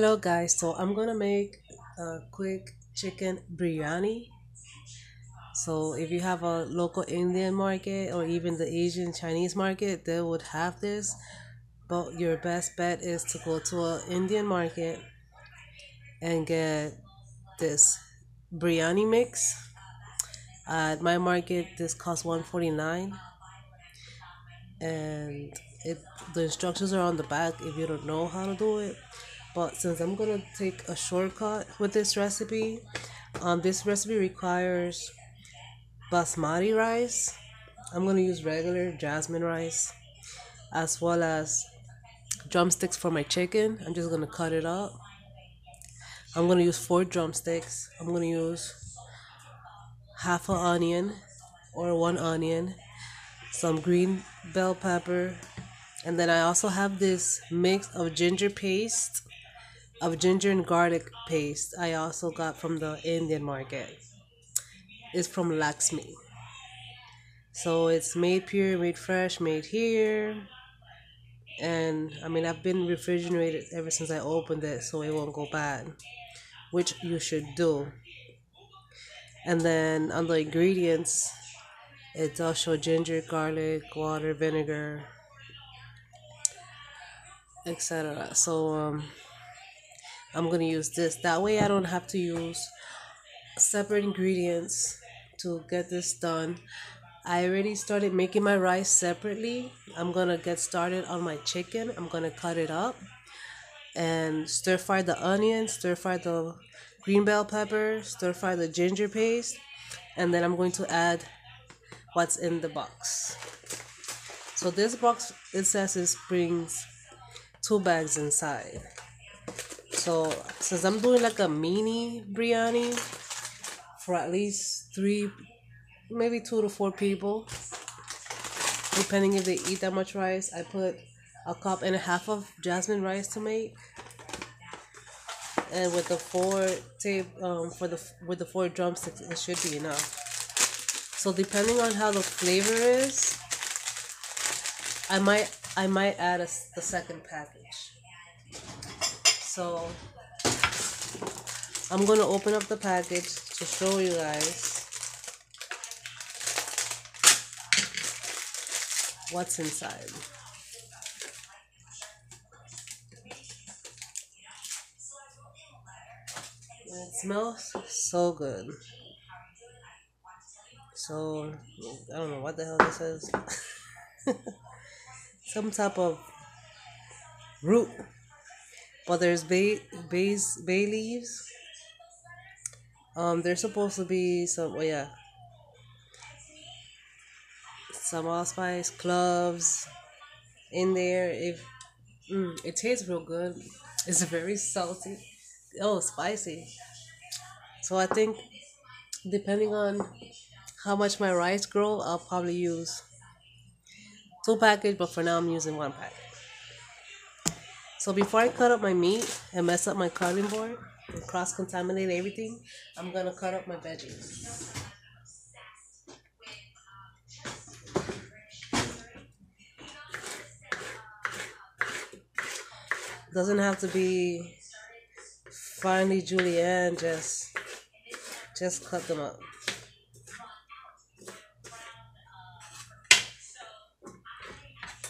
Hello guys, so I'm gonna make a quick chicken biryani. So if you have a local Indian market or even the Asian Chinese market, they would have this. But your best bet is to go to an Indian market and get this biryani mix. At my market, this costs 149, and it the instructions are on the back if you don't know how to do it. But since I'm gonna take a shortcut with this recipe requires basmati rice. I'm gonna use regular jasmine rice as well as drumsticks for my chicken. I'm just gonna cut it up. I'm gonna use 4 drumsticks. I'm gonna use half an onion or 1 onion, some green bell pepper, and then I also have this mix of ginger and garlic paste I also got from the Indian market. It's from Laxmi. So it's made pure, made fresh, made here. And I mean, I've been refrigerated ever since I opened it, so it won't go bad, which you should do. And then on the ingredients, it does show ginger, garlic, water, vinegar, etc. So I'm gonna use this. That way, I don't have to use separate ingredients to get this done. I already started making my rice separately. I'm gonna get started on my chicken. I'm gonna cut it up and stir fry the onion, stir fry the green bell pepper, stir fry the ginger paste, and then I'm going to add what's in the box. So this box, it says it brings 2 bags inside. So since I'm doing like a mini biryani for at least 3, maybe 2 to 4 people, depending if they eat that much rice, I put a cup and a half of jasmine rice to make, and with the with the 4 drumsticks, it should be enough. So depending on how the flavor is, I might add the second package. So I'm gonna open up the package to show you guys what's inside. It smells so good. So I don't know what the hell this is. Some type of root, but there's bay leaves. There's supposed to be some, oh yeah, some allspice, cloves in there. If it tastes real good. It's very salty. Oh, spicy. So I think depending on how much my rice grow, I'll probably use 2 package, but for now I'm using 1 pack. So before I cut up my meat and mess up my cutting board and cross-contaminate everything, I'm gonna cut up my veggies. Doesn't have to be finely julienne, just cut them up.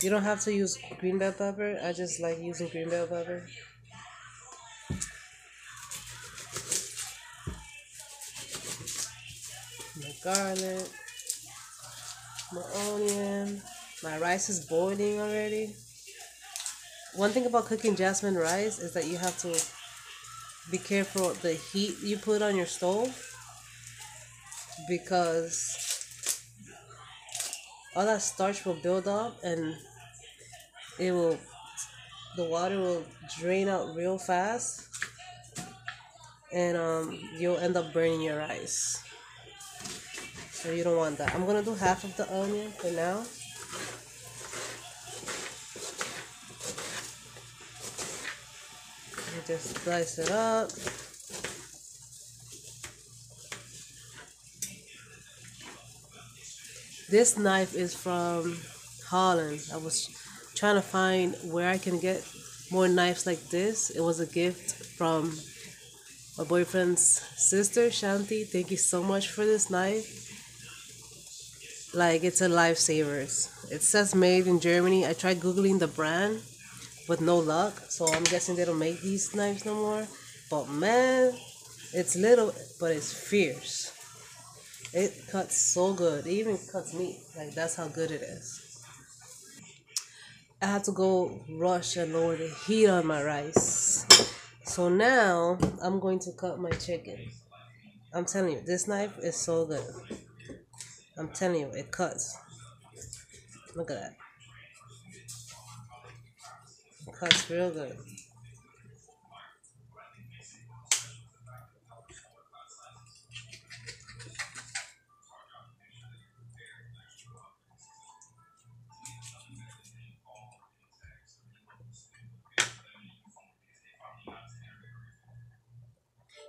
You don't have to use green bell pepper. I just like using green bell pepper. My garlic, my onion. My rice is boiling already. One thing about cooking jasmine rice is that you have to be careful of the heat you put on your stove, because all that starch will build up and the water will drain out real fast, and you'll end up burning your rice. So you don't want that. I'm gonna do half of the onion for now. You just slice it up. This knife is from Holland. I was trying to find where I can get more knives like this. It was a gift from my boyfriend's sister, Shanti. Thank you so much for this knife. Like, it's a lifesaver. It says made in Germany. I tried Googling the brand with no luck, so I'm guessing they don't make these knives no more. But man, it's little, but it's fierce. It cuts so good. It even cuts meat. Like, that's how good it is. I had to go rush and lower the heat on my rice. So now I'm going to cut my chicken. I'm telling you, this knife is so good. I'm telling you, it cuts. Look at that. It cuts real good.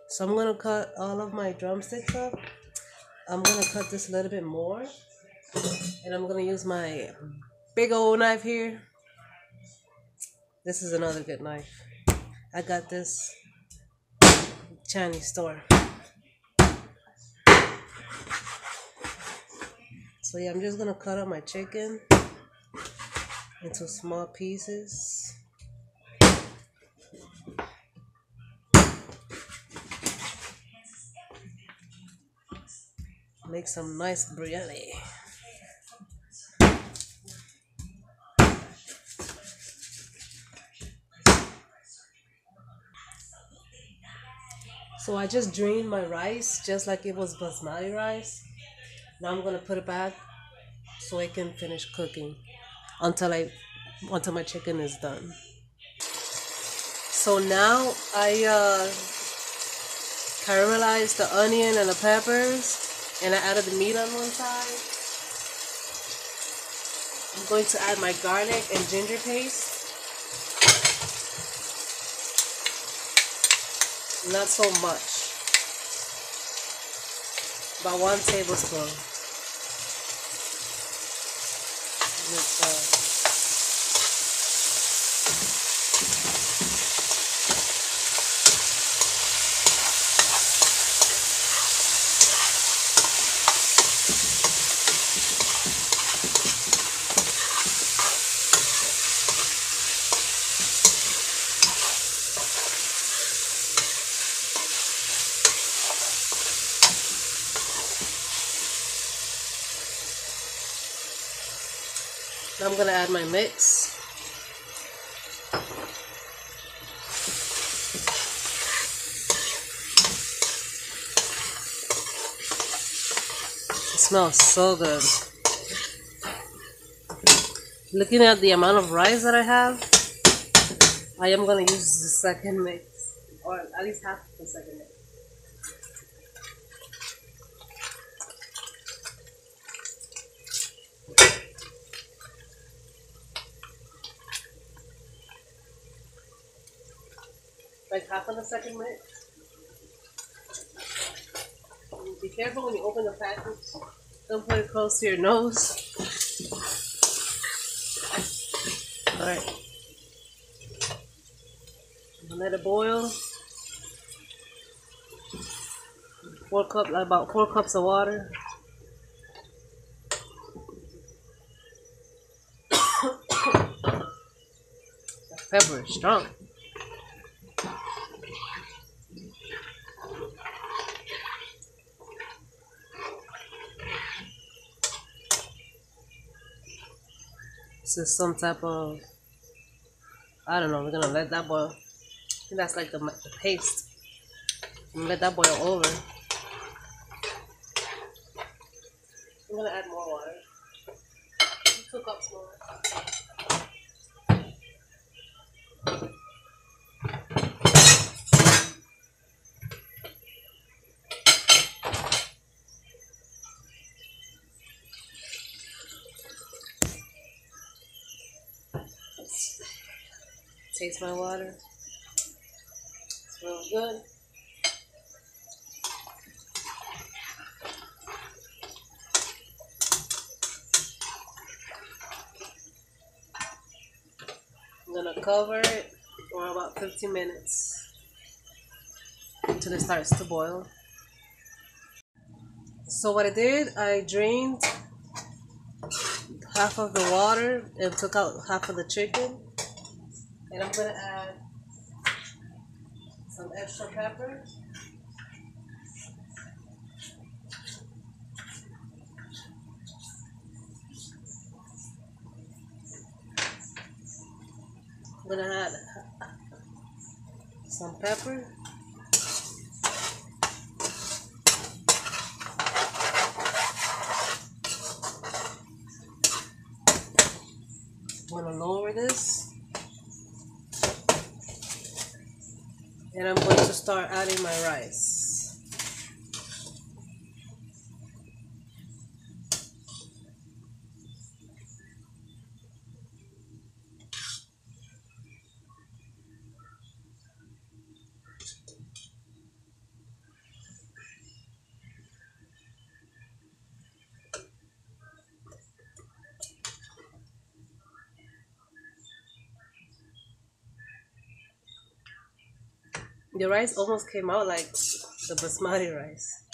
So I'm gonna cut all of my drumsticks up. I'm gonna cut this a little bit more. And I'm gonna use my big old knife here. This is another good knife. I got this Chinese store. So yeah, I'm just gonna cut up my chicken into small pieces. Make some nice biryani. So I just drained my rice just like it was basmati rice. Now I'm gonna put it back so it can finish cooking until until my chicken is done. So now I caramelized the onion and the peppers, and I added the meat on one side. I'm going to add my garlic and ginger paste. Not so much. About 1 tablespoon. Now I'm gonna add my mix. It smells so good. Looking at the amount of rice that I have, I am gonna use the second mix, or at least half of the second mix. Like half of the second mix. Be careful when you open the package. Don't put it close to your nose. Alright. Let it boil. About 4 cups of water. The pepper is strong. This is some type of, I don't know, we're gonna let that boil. I think that's like the paste. I'm gonna let that boil over. I'm gonna add more water. 2 cups more. Taste my water. It's real good. I'm gonna cover it for about 15 minutes. until it starts to boil. So what I did, I drained half of the water and took out half of the chicken. And I'm gonna add some extra pepper. I'm gonna add some pepper. I'm gonna lower this. And I'm going to start adding my rice. The rice almost came out like the basmati rice.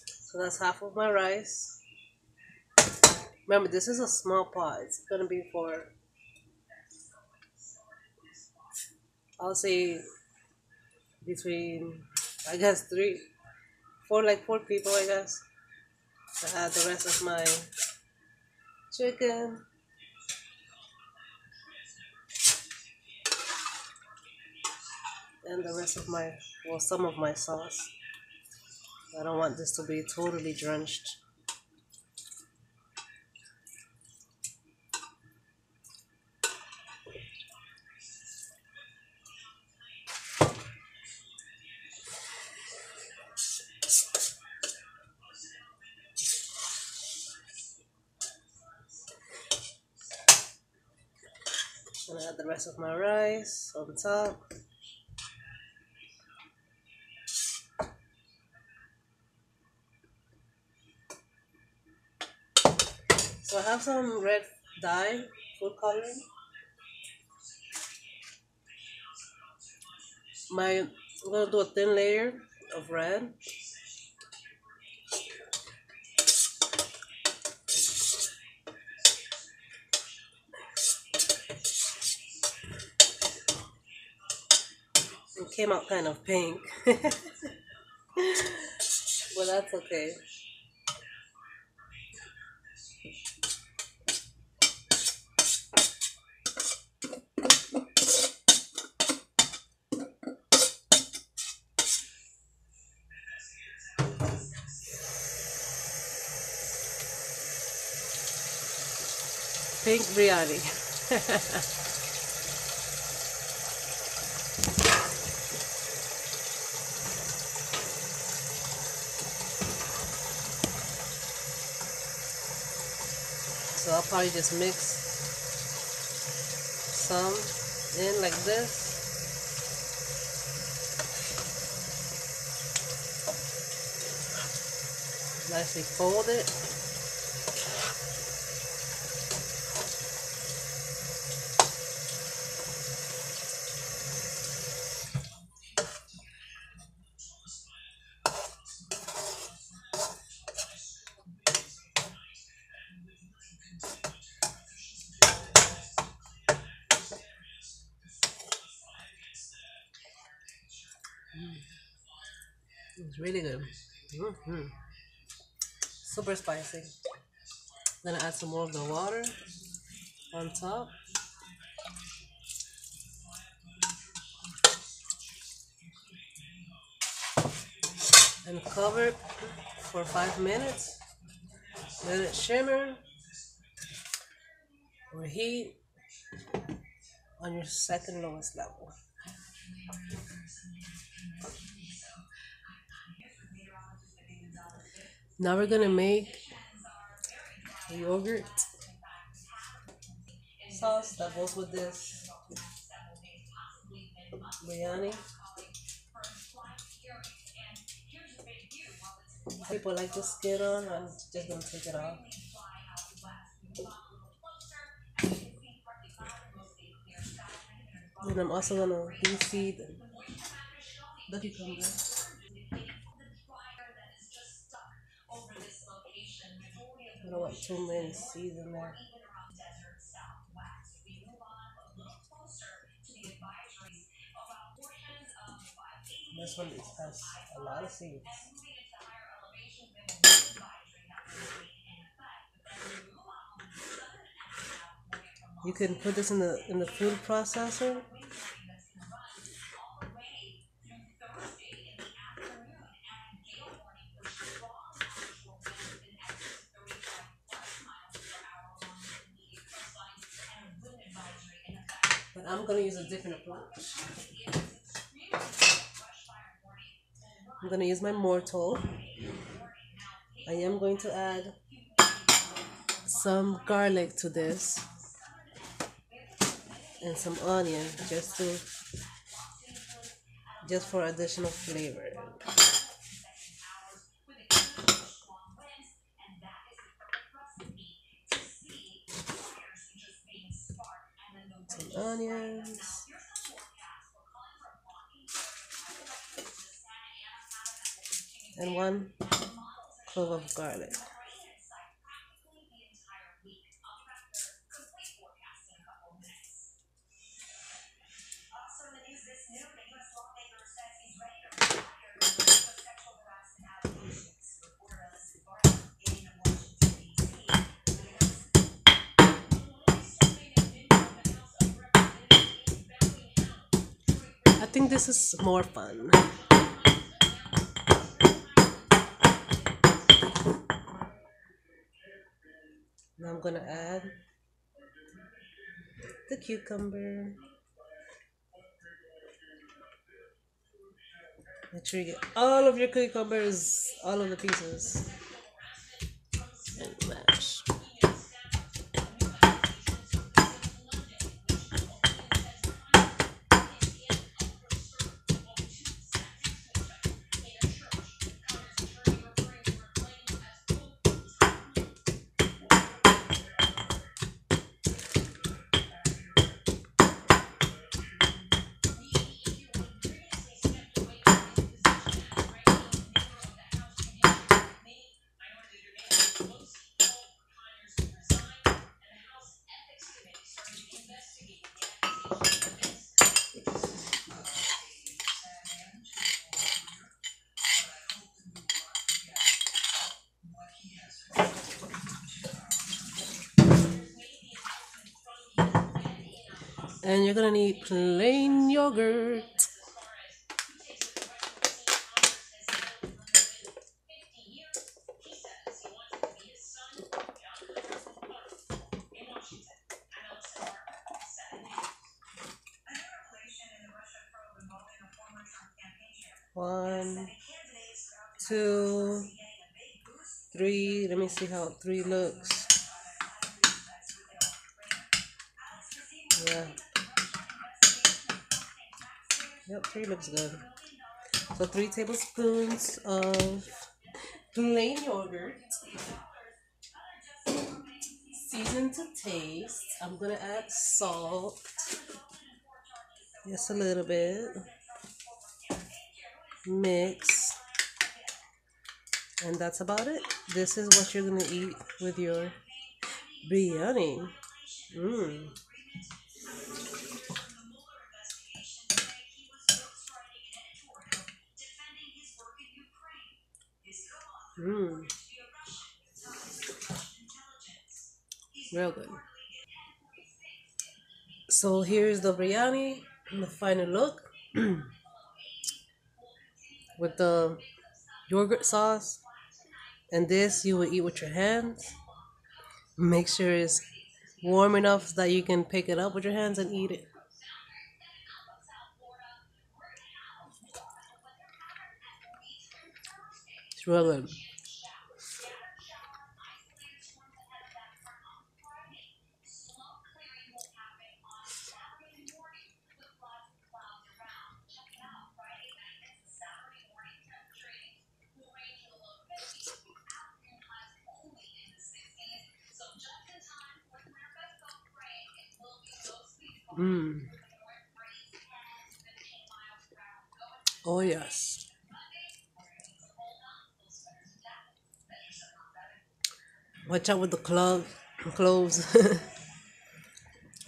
So that's half of my rice. Remember, this is a small pot. It's gonna be for, I'll say, between, I guess, four people, I guess. I add the rest of my chicken. And the rest of my, well, some of my sauce. I don't want this to be totally drenched. I'm gonna add the rest of my rice on top. So I have some red dye, food coloring. I'm gonna do a thin layer of red. It came out kind of pink. Well, that's okay. Pink biryani. So I'll probably just mix some in like this. Nicely fold it. It's really good. Super spicy. Gonna add some more of the water on top. And cover it for 5 minutes. Let it shimmer. Reheat on your second lowest level. Now we're gonna make yogurt sauce that goes with this biryani. People like the skin on, I'm just gonna take it off. And I'm also gonna de-seed the cucumber. I don't want too many seeds in there. This one has a lot of seeds. You can put this in the food processor. But I'm gonna use a different approach. I'm gonna use my mortar. I am going to add some garlic to this and some onion just for additional flavor. Some onions and one clove of garlic. I think this is more fun. Now I'm gonna add the cucumber. Make sure you get all of your cucumbers, all of the pieces, and mash. And you're gonna need plain yogurt. One, two, three. Let me see how three looks. Yeah. Yep, three looks good. So 3 tablespoons of plain yogurt, seasoned to taste. I'm gonna add salt, just a little bit. Mix, and that's about it. This is what you're gonna eat with your biryani. Mmm. Mmm. Real good. So here's the biryani, the final look with the yogurt sauce. And this you will eat with your hands. Make sure it's warm enough that you can pick it up with your hands and eat it. It's real good. Mmm. Oh yes. Watch out with the cloves.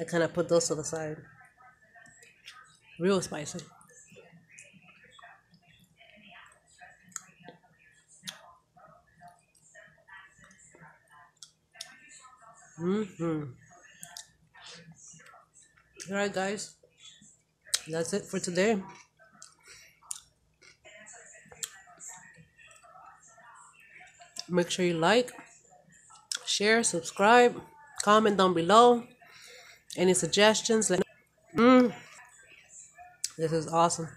I kind of put those to the side. Real spicy. Mm-hmm. All right, guys. That's it for today. Make sure you like, share, subscribe, comment down below. Any suggestions? This is awesome.